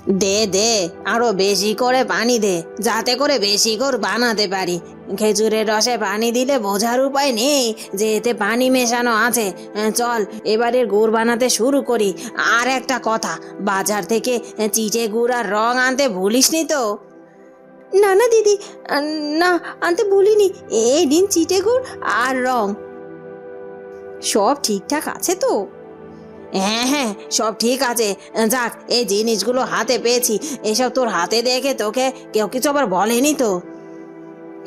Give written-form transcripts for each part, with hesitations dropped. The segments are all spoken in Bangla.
দে দে, আরো বেশি করে পানি দে, যাতে করে বেশি করে বানাতে পারি। খেজুরের রসে পানি দিলে বোঝার উপায় নেই যে এতে পানি মেশানো আছে। চল এবারে গুড় বানাতে শুরু করি। আর একটা কথা, বাজার থেকে চিটে গুড় আর রং আনতে ভুলিসনি তো? না না দিদি, না আনতে ভুলিনি। এই দিন চিটে গুড় আর রং। সব ঠিকঠাক আছে তো? হ্যাঁ হ্যাঁ, সব ঠিক আছে। যাক, এই জিনিসগুলো হাতে পেয়েছি। এসব তোর হাতে দেখে তোকে কেউ কিছু আবার বলেনি তো?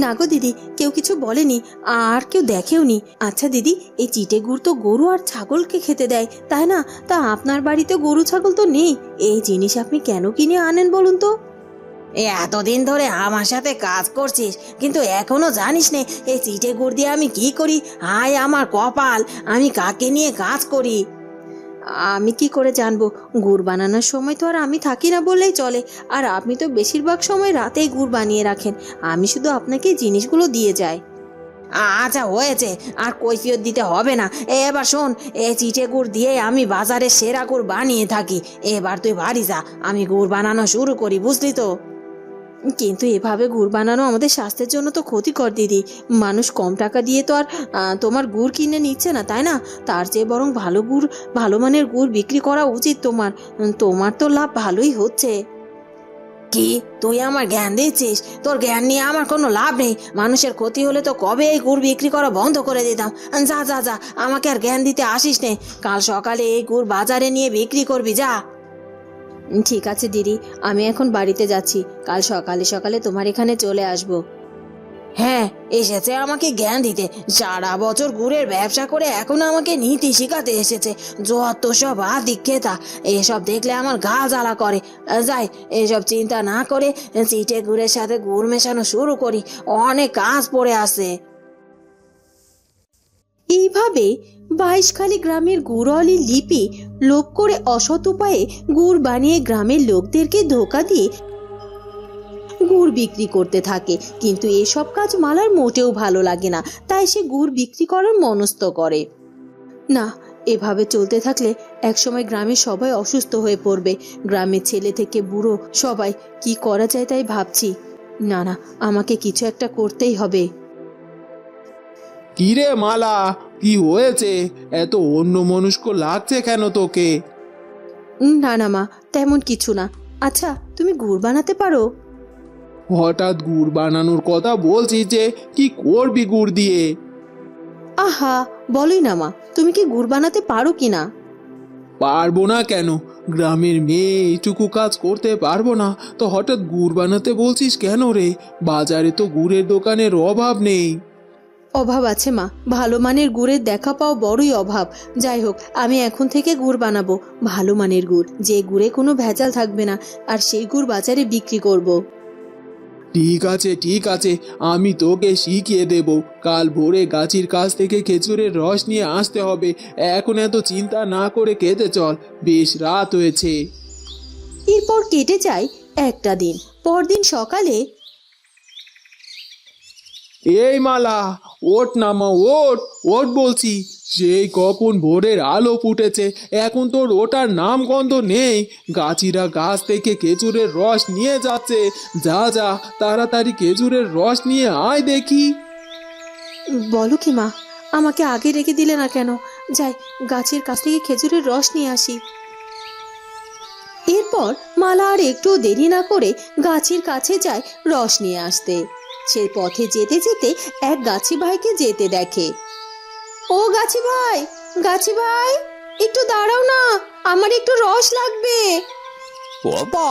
না গো দিদি, কেউ কিছু বলেনি, আর কেউ দেখেওনি। আচ্ছা দিদি, এই চিটে গুড় তো গরু আর ছাগলকে খেতে দেয়, তাই না? তা আপনার বাড়িতে গরু ছাগল তো নেই, এই জিনিস আপনি কেন কিনে আনেন বলুন তো? এতদিন ধরে আমার সাথে কাজ করছিস, কিন্তু এখনো জানিস নে এই চিটে গুড় দিয়ে আমি কি করি? হায় আমার কপাল, আমি কাকে নিয়ে কাজ করি? আমি কি করে জানবো? গুড় বানানোর সময় তো আর আমি থাকি না বললেই চলে। আর আপনি তো বেশিরভাগ সময় রাতেই গুড় বানিয়ে রাখেন, আমি শুধু আপনাকে জিনিসগুলো দিয়ে যাই। আচ্ছা হয়েছে, আর কৈফিয়ত দিতে হবে না। এবার শোন, এই চিটে গুড় দিয়ে আমি বাজারে সেরা গুড় বানিয়ে থাকি। এবার তুই বাড়ি যা, আমি গুড় বানানো শুরু করি, বুঝলি তো? কিন্তু এভাবে গুড় বানানো আমাদের স্বাস্থ্যের জন্য তো ক্ষতিকর দিদি। মানুষ কম টাকা দিয়ে তো আর তোমার গুড় কিনে নিচ্ছে না, তাই না? তার চেয়ে বরং ভালো গুড়, ভালো মানের গুড় বিক্রি করা উচিত তোমার। তোমার তো লাভ ভালোই হচ্ছে। কি, তুই আমার জ্ঞান দিচ্ছিস? তোর জ্ঞান নিয়ে আমার কোনো লাভ নেই। মানুষের ক্ষতি হলে তো কবে এই গুড় বিক্রি করা বন্ধ করে দিতাম। যা যা যা, আমাকে আর জ্ঞান দিতে আসিস নে। কাল সকালে এই গুড় বাজারে নিয়ে বিক্রি করবি, যা। ঠিক আছে দিদি, আমি এখন বাড়িতে যাচ্ছি, কাল সকালে সকালে তোমার এখানে চলে আসব। হ্যাঁ, এসেছে আমাকে জ্ঞান দিতে। সারা বছর গুড়ের ব্যবসা করে এখন আমাকে নীতি শিখাতে এসেছে। যত সব আদিক্ষেতা, এসব দেখলে আমার গা জ্বালা করে। যাই, এসব চিন্তা না করে চিটে গুড়ের সাথে গুড় মেশানো শুরু করি, অনেক কাজ পড়ে আছে। এইভাবে বাইশখালী গ্রামের গুড়ওয়ালি লিপি লোভ করে অসৎ উপায়ে গুড় বানিয়ে গ্রামের লোকদেরকে ধোঁকা দিয়ে গুড় বিক্রি করতে থাকে। কিন্তু এসব কাজ মালার মোটেও ভালো লাগে না, তাই সে গুড় বিক্রি করার মনস্থ করে। না, এভাবে চলতে থাকলে একসময় গ্রামের সবাই অসুস্থ হয়ে পড়বে। গ্রামের ছেলে থেকে বুড়ো সবাই, কি করা যায় তাই ভাবছি। না না, আমাকে কিছু একটা করতেই হবে। কি রে মালা, কি হয়েছে? এত অন্যমনস্ক লাগছে কেন তোকে? না না মা, তেমন কিছু না। আচ্ছা, তুমি গুড় বানাতে পারো? হঠাৎ গুড় বানানোর কথা বলছিস যে, কি করবি গুড় দিয়ে? আহা, বলোই না মা, তুমি কি গুড় বানাতে পারো কিনা? পারবো না কেন? গ্রামের মেয়ে এইটুকু কাজ করতে পারবো না তো হঠাৎ গুড় বানাতে বলছিস কেন রে? বাজারে তো গুড়ের দোকানের অভাব নেই। অভাব আছে মা, ভালো মানের গুড়ের দেখা পাও বড়ই অভাব। যাই হোক, আমি এখন থেকে গুড় বানাবো, ভালো মানের গুড়, যে গুড়ে কোনো ভেজাল থাকবে না, আর সেই গুড় বাজারে বিক্রি করব। ঠিক আছে ঠিক আছে, আমি তোকে শিখিয়ে দেব। কাল ভোরে গাছের কাছ থেকে খেজুরের রস নিয়ে আসতে হবে। এখন এত চিন্তা না করে খেতে চল, বেশ রাত হয়েছে। এরপর কেটে যায় একটা দিন। পরদিন সকালে এই মালা, ওঠ না মা, ওঠ ওঠ বলছি। সেই কখন ভোরের আলো ফুটেছে, এখন তোর ওটার নাম গন্ধ নেই। গাছিরা গাছ থেকে খেজুরের রস নিয়ে যাচ্ছে। যা যা, তাড়াতাড়ি খেজুরের রস নিয়ে আয় দেখি। বলো কি মা, আমাকে আগে রেখে দিলে না কেন? যাই, গাছের কাছ থেকে খেজুরের রস নিয়ে আসি। এরপর মালা আর একটু দেরি না করে গাছের কাছে যায় রস নিয়ে আসতে। সে পথে যেতে যেতে এক গাছি ভাইকে যেতে দেখে। ও গাছি ভাই, গাছি ভাই, একটু দাঁড়াও না, আমার একটু রস লাগবে। বাবা,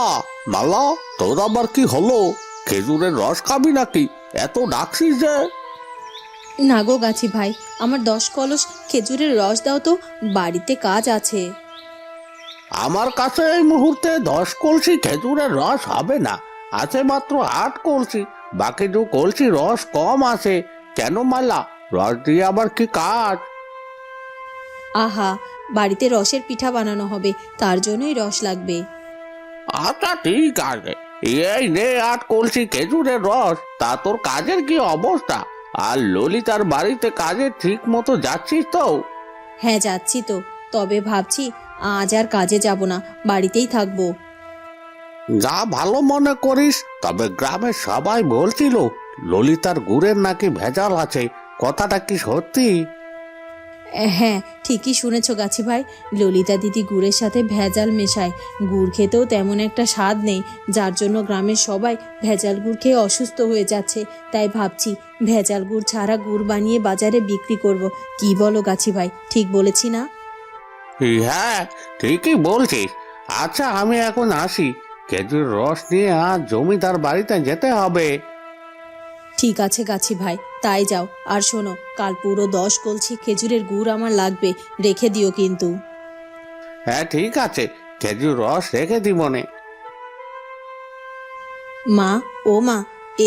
মালা, তোর আবার কি হলো? খেজুরের রস খাবি নাকি? এত ডাকছিস যে? না গো গাছি ভাই, আমার 10 কলস খেজুরের রস দাও তো, বাড়িতে কাজ আছে। আমার কাছে এই মুহূর্তে 10 কলসি খেজুরের রস হবে না, আছে মাত্র 8 কলসি। বাকি 2 কলসি রস কম আছে। কেন মালা, রস দিয়ে আবার কি কাজ? আহা, বাড়িতে রসের পিঠা বানানো হবে, তার জন্যই রস লাগবে। আচ্ছা ঠিক আছে, এই নে 8 কলসি খেজুরের রস। তা তোর কাজের কি অবস্থা? আর ললিতার বাড়িতে কাজে ঠিক মতো যাচ্ছিস তো? হ্যাঁ যাচ্ছি তো, তবে ভাবছি আজ আর কাজে যাব না, বাড়িতেই থাকবো। যা ভালো মনে করিস, তবে গ্রামের সবাই বলছিল ললিতার গুড়ের নাকি ভেজাল আছে, কথাটা কি সত্যি? হ্যাঁ, ঠিকই শুনেছ গাছি ভাই। ললিতা দিদি গুড়ের সাথে ভেজাল মেশায়। গুড় খেতেও তেমন একটা স্বাদ নেই, যার জন্য গ্রামের সবাই ভেজাল গুড় খেয়ে অসুস্থ হয়ে যাচ্ছে। তাই ভাবছি ভেজাল গুড় ছাড়া গুড় বানিয়ে বাজারে বিক্রি করব। কি বলো গাছি ভাই, ঠিক বলেছি না? হ্যাঁ, ঠিকই বলছিস। আচ্ছা, আমি এখন আসি, খেজুর রস নিয়ে আজ জমিদার বাড়িতে যেতে হবে। ঠিক আছে গাছি ভাই, তাই যাও। আর শোনো, কাল পুরো 10 কলসি খেজুরের গুড় আমার লাগবে, রেখে দিও কিন্তু। হ্যাঁ ঠিক আছে, খেজুর রস রেখে দিবনে। মা, ও মা,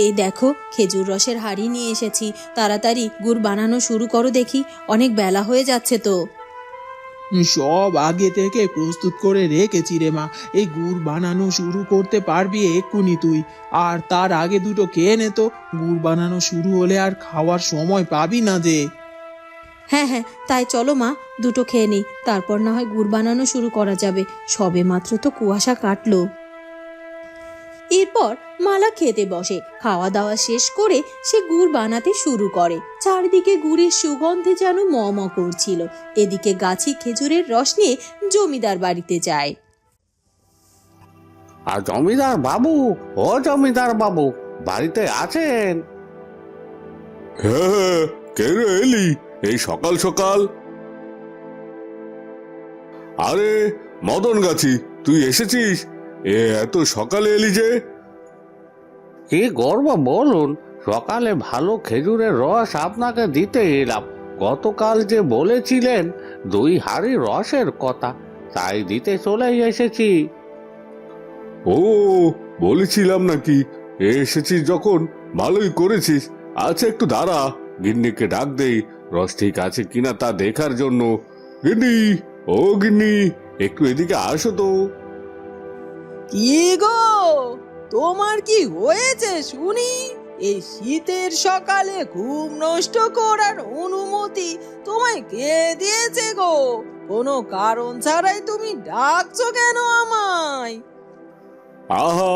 এই দেখো খেজুর রসের হাঁড়ি নিয়ে এসেছি। তাড়াতাড়ি গুড় বানানো শুরু করো দেখি, অনেক বেলা হয়ে যাচ্ছে তো। সব আগে থেকে প্রস্তুত করে রেখেছি রে মা। এই গুড় বানানো শুরু করতে পারবি এক্ষুনি তুই। আর তার আগে দুটো খেয়ে নে তো, গুড় বানানো শুরু হলে আর খাওয়ার সময় পাবি না যে। হ্যাঁ হ্যাঁ, তাই চলো মা, দুটো খেয়ে নিই, তারপর না হয় গুড় বানানো শুরু করা যাবে। সবে মাত্র তো কুয়াশা কাটলো। এরপর মালা খেতে বসে। খাওয়া দাওয়া শেষ করে সে গুড় বানাতে শুরু করে। চারদিকে গুড়ের সুগন্ধে যেন ম ম করছিল। এদিকে গাছি খেজুরের রস নিয়ে জমিদার বাড়িতে যায়। আর জমিদার বাবু, ও জমিদার বাবু, বাড়িতে আছেন? হ্যাঁ, কে রে এলি এই সকাল সকাল? আরে মদন গাছি, তুই এসেছিস? এত সকালে এলি যে? কি গর্ব বলুন, সকালে ভালো খেজুরের রস আপনাকে দিতে এলাম। গতকাল যে বলেছিলেন 2 হাঁড়ি রসের কথা, তাই দিতে চলেই এসেছি। ও, বলেছিলাম নাকি? এসেছিস যখন ভালোই করেছিস। আচ্ছা একটু দাঁড়া, গিন্নিকে ডাক দেই, রস ঠিক আছে কিনা তা দেখার জন্য। গিন্নি, ও গিন্নি, একটু এদিকে আসো তো। কি গো, তোমার কি হয়েছে শুনি? এই শীতের সকালে ঘুম নষ্ট করার অনুমতি তোমায় কে দিয়েছে গো? কোনো কারণ ছাড়াই তুমি ডাকছো কেন আমায়? আহা,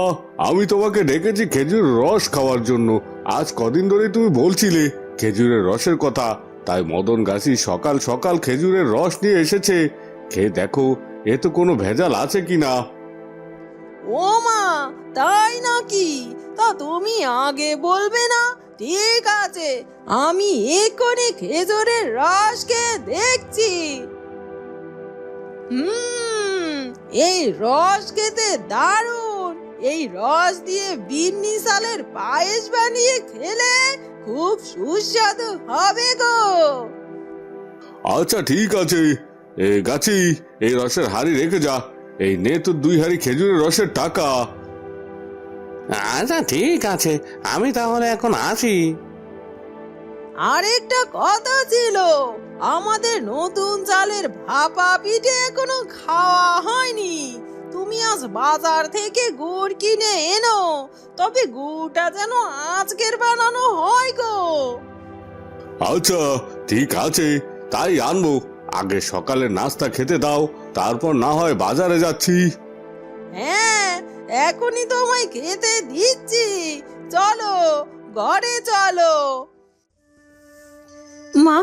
আমি তোমাকে ডেকেছি খেজুর রস খাওয়ার জন্য। আজ কদিন ধরে তুমি বলছিলে খেজুরের রসের কথা, তাই মদন গাছি সকাল সকাল খেজুরের রস নিয়ে এসেছে। খেয়ে দেখো এ তো কোনো ভেজাল আছে কিনা। ও মা, তাই নাকি? তা তুমি আগে বলবে না? ঠিক আছে, আমি এক্ষুনি খেজুরের রস খেয়ে দেখছি। এই রস খেতে দারুণ। এই রস দিয়ে বিন্নি চালের পায়েস বানিয়ে খেলে খুব সুস্বাদু হবে গো। আচ্ছা ঠিক আছে, গাছি এই রসের হাড়ি রেখে যা। এই নে তোর 2 হাঁড়ি খেজুরের রসের টাকা। আচ্ছা ঠিক আছে, আমি তাহলে এখন আসি। আরেকটা কথা ছিল, আমাদের নতুন চালের ভাপা পিঠে এখনো খাওয়া হয়নি। তুমি আজ বাজার থেকে গুড় কিনে এনো, তবে গুড়টা যেন আজকের বানানো হয় গো। আচ্ছা ঠিক আছে, তাই আনবো। আগে সকালে নাস্তা খেতে দাও, তারপর না হয় বাজারে যাচ্ছি। হ্যাঁ, এখনই তোমায় খেতে দিচ্ছি। চলো, ঘরে চলো। মা,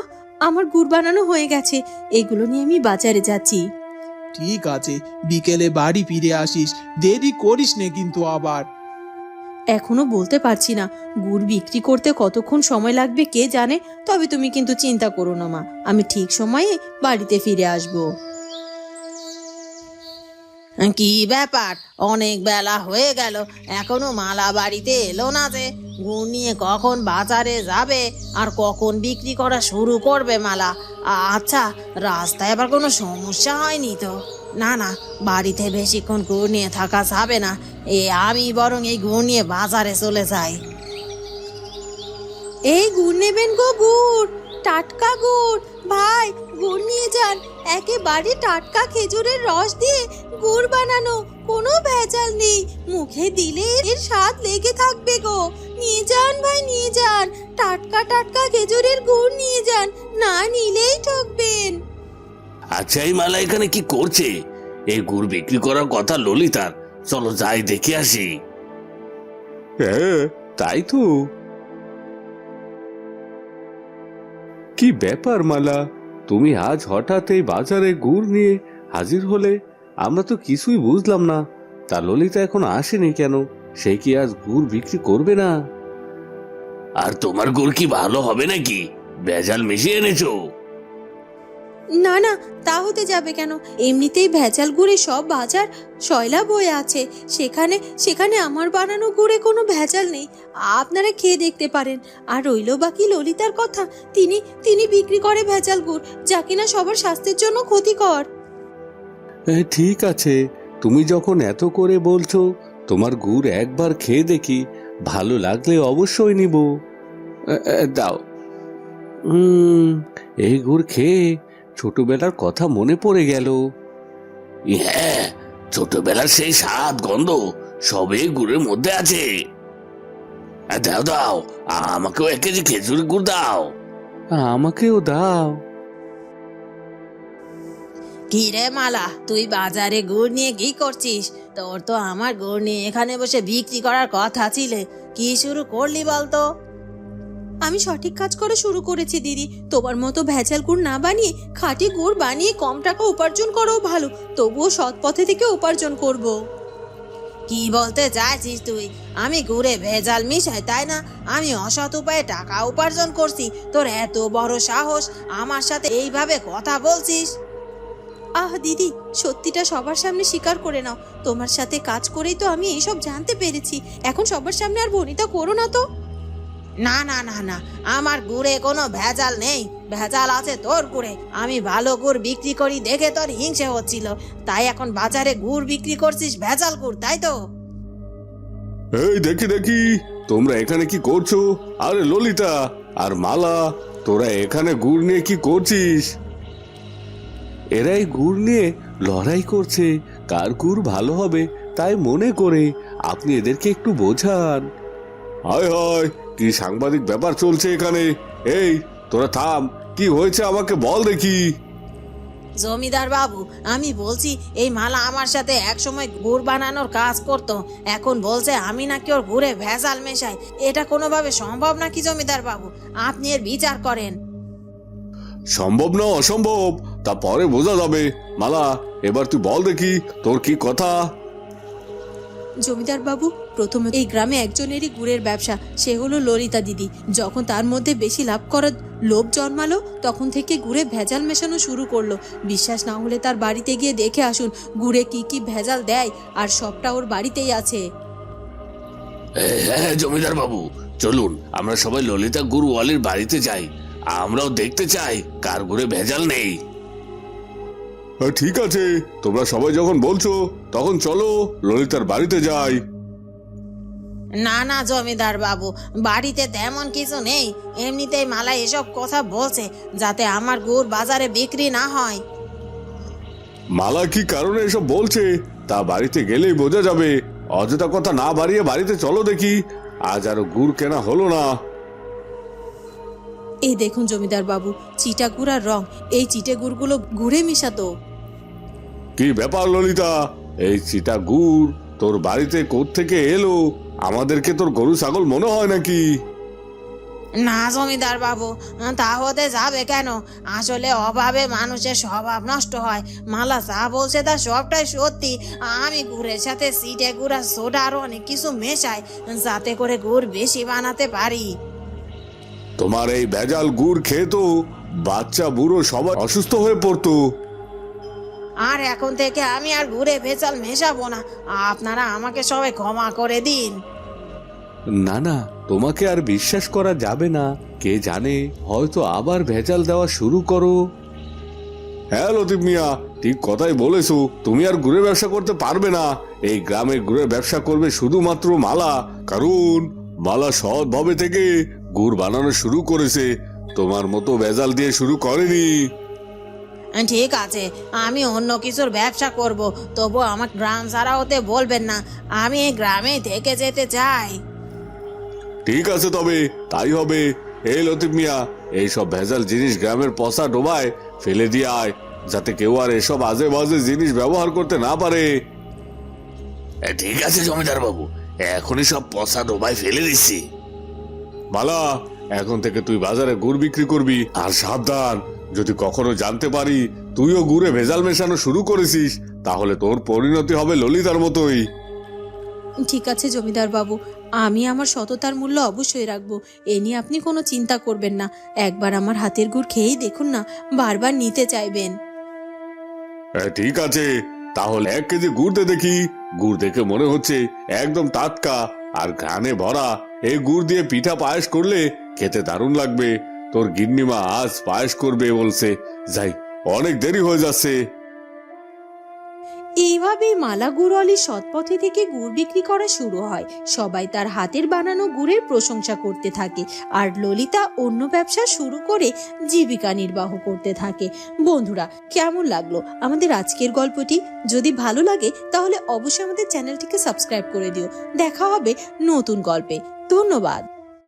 আমার গুড় বানানো হয়ে গেছে, এগুলো নিয়ে আমি বাজারে যাচ্ছি। ঠিক আছে, বিকেলে বাড়ি ফিরে আসিস, দেরি করিস নে কিন্তু আবার। এখনো বলতে পারছি না গুড় বিক্রি করতে কতক্ষণ সময় লাগবে কে জানে। তবে তুমি কিন্তু চিন্তা করো না মা, আমি ঠিক সময়ে বাড়িতে ফিরে আসবো। কি ব্যাপার, অনেক বেলা হয়ে গেল, এখনো মালা বাড়িতে এলো না যে? গুড় নিয়ে কখন বাজারে যাবে আর কখন বিক্রি করা শুরু করবে মালা? আচ্ছা, রাস্তায় আবার কোনো সমস্যা হয়নি তো? না না, বাড়িতে বেশিক্ষণ গুড় নিয়ে থাকা যাবে না। আমি বরং এই গুড় নিয়ে বাজারে চলে যাই। এই গুড় নেবেন গো? গুড়, টাটকা গুড়। ভাই, গুড় নিয়ে যান, একেবারে টাটকা খেজুরের রস দিয়ে গুড় বানানো, কোনো ভেজাল নেই। মুখে দিলে এর স্বাদ লেগে থাকবে গো। নিয়ে যান ভাই, নিয়ে যান, টাটকা টাটকা খেজুরের গুড় নিয়ে যান, না নিলেই ঠকবেন। আচ্ছা, এই মালা এখানে কি করছে? এই গুড় বিক্রি করার কথা ললিতার, চলো যাই দেখে আসি। হ্যাঁ তাই তো। কি ব্যাপার মালা, তুমি আজ হঠাৎ এই বাজারে গুড় নিয়ে হাজির হলে? আমরা তো কিছুই বুঝলাম না। তা ললিতা এখন আসেনি কেন? সে কি আজ গুড় বিক্রি করবে না? আর তোমার গুড় কি ভালো হবে নাকি? ভেজাল মিশিয়ে এনেছো? না না, তা হতে যাবে কেন? এমনিতেই ভেজাল গুড়ে সব বাজার শয়লা বয়ে আছে, সেখানে সেখানে আমার বানানো গুড়ে কোনো ভেজাল নেই। আপনারা খেয়ে দেখতে পারেন। আর রইল বাকি ললিতার কথা, তিনি তিনি বিক্রি করে ভেজাল গুড়, যা কিনা সবার স্বাস্থ্যের জন্য ক্ষতিকর। ঠিক আছে, তুমি যখন এত করে বলছো, তোমার গুড় একবার খেয়ে দেখি, ভালো লাগলে অবশ্যই নিব। দাও। এই গুড় খেয়ে ছোটবেলার কথা মনে পড়ে গেল। হ্যাঁ, ছোটবেলার সেই স্বাদ গন্ধ সবে গুড়ের মধ্যে আছে। দাও দাও, আমাকেও 1 কেজি খেজুরের গুড় দাও। আমাকেও দাও। কি রে মালা, তুই বাজারে গুড় নিয়ে কি করছিস? তোর তো আমার গুড় নিয়ে এখানে বসে বিক্রি করার কথা ছিলে, কি শুরু করলি বলতো? আমি সঠিক কাজ করে শুরু করেছি দিদি। তোমার মতো ভেজাল গুড় না বানিয়ে খাঁটি গুড় বানিয়ে কম টাকা উপার্জন করাও ভালো, তবুও সৎ পথে থেকে উপার্জন করব। কি বলতে চাইছিস তুই? আমি গুড়ে ভেজাল মিশাই তাই না? আমি অসৎ উপায়ে টাকা উপার্জন করছি, তোর এত বড় সাহস আমার সাথে এইভাবে কথা বলছিস? আহ দিদি, সত্যিটা সবার সামনে স্বীকার করে নাও। তোমার সাথে কাজ করেই তো আমি এইসব জানতে পেরেছি। এখন সবার সামনে আর বনিতা করো না তো। না না না না, আমার গুড়ে কোনো ভেজাল নেই। ভেজাল আছে তোর গুড়ে। আমি ভালো গুড় বিক্রি করি দেখে তোর হিংসে হচ্ছিল, তাই এখন বাজারে গুড় বিক্রি করছিস ভেজাল গুড়, তাই তো? এই দেখি দেখি, তোমরা এখানে কি করছো? আরে ললিতা আর মালা, তোরা এখানে গুড় নিয়ে কি করছিস? এরাই গুড় নিয়ে লড়াই করছে, কার গুড় ভালো হবে তাই মনে করে। আপনি এদেরকে একটু বোঝান। হায় হায়, কি সাংবাদিক ব্যাপার চলছে এখানে? এই তোরা থাম, কি হয়েছে আমাকে বল দেখি। জমিদার বাবু, আমি বলছি এই মালা আমার সাথে একসময় গুড় বানানোর কাজ করত, এখন বলছে আমি নাকি ওর গুড়ে ভেজাল মেশাই। এটা কোনোভাবে সম্ভব নাকি জমিদার বাবু? আপনি এর বিচার করেন। সম্ভব না অসম্ভব তা পরে বোঝা যাবে। মালা, এবার তুই বল দেখি তোর কি কথা। জমিদার বাবু, প্রথমে এই গ্রামে একজনেরই গুড়ের ব্যবসা, সে হলো ললিতা দিদি। যখন তার মধ্যে বেশি লাভ করার লোভ জন্মালো, তখন থেকে গুড়ে ভেজাল মেশানো শুরু করলো। বিশ্বাস না হলে তার বাড়িতে গিয়ে দেখে আসুন গুড়ে কি কি ভেজাল দেয়, আর সবটা ওর বাড়িতেই আছে। হ্যাঁ জমিদার বাবু, চলুন আমরা সবাই ললিতা গুড় ওয়ালির বাড়িতে যাই। আমরাও দেখতে চাই কার গুড়ে ভেজাল নেই। ঠিক আছে, তোমরা সবাই যখন বলছো তখন চলো ললিতার বাড়িতে যাই। না না জমিদার বাবু, বাড়িতে তেমন কিছু নেই। এমনিতেই মালা এসব কথা বলছে যাতে আমার গুড় বাজারে বিক্রি না হয়। মালা কি কারণে এসব বলছে তা বাড়িতে গেলেই বোঝা যাবে। অযথা কথা না বাড়িয়ে বাড়িতে চলো দেখি। আজ আরো গুড় কেনা হলো না। এই দেখুন জমিদার বাবু, চিটা গুড় আর রং, এই চিটে গুড়গুলো গুড়ে মেশাতো। কি ব্যাপার ললিতা, এই চিটা গুড় তোর বাড়িতে কোত্থেকে এলো? আমাদেরকে তোর গরু ছাগল মনে হয় নাকি? না জমিদার বাবু, তা হতে যাবে কেন? আসলে অভাবে মানুষের স্বভাব নষ্ট হয়। মালা যা বলছে তা সবটাই সত্যি। আমি গুড়ের সাথে সিটে গুড় আর সোডা আরো অনেক কিছু মেশাই, যাতে করে গুড় বেশি বানাতে পারি। তোমার এই ভেজাল গুড় খেয়ে তো বাচ্চা বুড়ো সবাই অসুস্থ হয়ে পড়তো। আর এখন থেকে আমি আর গুড়ে ভেজাল মেশাবো না। আপনারা আমাকে সবাই ক্ষমা করে দিন। না না, তোমাকে আর বিশ্বাস করা যাবে না। কে জানে, হয়তো আবার ভেজাল দেওয়া শুরু করো। হ্যাঁ লতিফ মিয়া, ঠিক কথাই বলেছো। তুমি আর গুড়ের ব্যবসা করতে পারবে না। এই গ্রামে গুড়ের ব্যবসা করবে শুধুমাত্র মালা, কারণ মালা সৎভাবে থেকে গুড় বানানো শুরু করেছে, তোমার মতো ভেজাল দিয়ে শুরু করেনি। ঠিক আছে, আমি অন্য কিছুর ব্যবসা করব, তবু আমার গ্রাম ছাড়া হতে বলবেন না। আমি এই গ্রামেই থেকে যেতে চাই। ঠিক আছে, তবে তাই হবে। এই লতিফ মিয়া, এইসব ভেজাল জিনিস গ্রামের পচা ডোবায় ফেলে দিয়ে আয়, যাতে কেউ আর এসব আজে বাজে জিনিস ব্যবহার করতে না পারে। ঠিক আছে জমিদার বাবু, এখনই সব পচা ডোবায় ফেলে দিচ্ছি। মালা, এখন থেকে তুই বাজারে গুড় বিক্রি করবি, আর সাবধান, যদি কখনো জানতে পারি তুইও গুড়ে ভেজাল মেশানো শুরু করেছিস, তাহলে তোর পরিণতি হবে ললিতার মতোই। ঠিক আছে জমিদার বাবু, আমি আমার সততার মূল্য অবশ্যই রাখবো। এ নিয়ে আপনি কোনো চিন্তা করবেন না। একবার আমার হাতের গুড় খেয়েই দেখুন না, বারবার নিতে চাইবেন। ঠিক আছে, তাহলে 1 কেজি গুড় দে দেখি। গুড় দেখে মনে হচ্ছে একদম টাটকা আর ঘ্রাণে ভরা। এই গুড় দিয়ে পিঠা পায়েস করলে খেতে দারুণ লাগবে। তোর গিন্নিমা আজ পায়েস করবে বলছে। যাই, অনেক দেরি হয়ে যাচ্ছে। এইভাবেই মালা গুড়ওয়ালি সৎপথে থেকে গুড় বিক্রি করা শুরু হয়। সবাই তার হাতের বানানো গুড়ের প্রশংসা করতে থাকে, আর ললিতা অন্য ব্যবসা শুরু করে জীবিকা নির্বাহ করতে থাকে। বন্ধুরা, কেমন লাগলো আমাদের আজকের গল্পটি? যদি ভালো লাগে তাহলে অবশ্যই আমাদের চ্যানেলটিকে সাবস্ক্রাইব করে দিও। দেখা হবে নতুন গল্পে। ধন্যবাদ।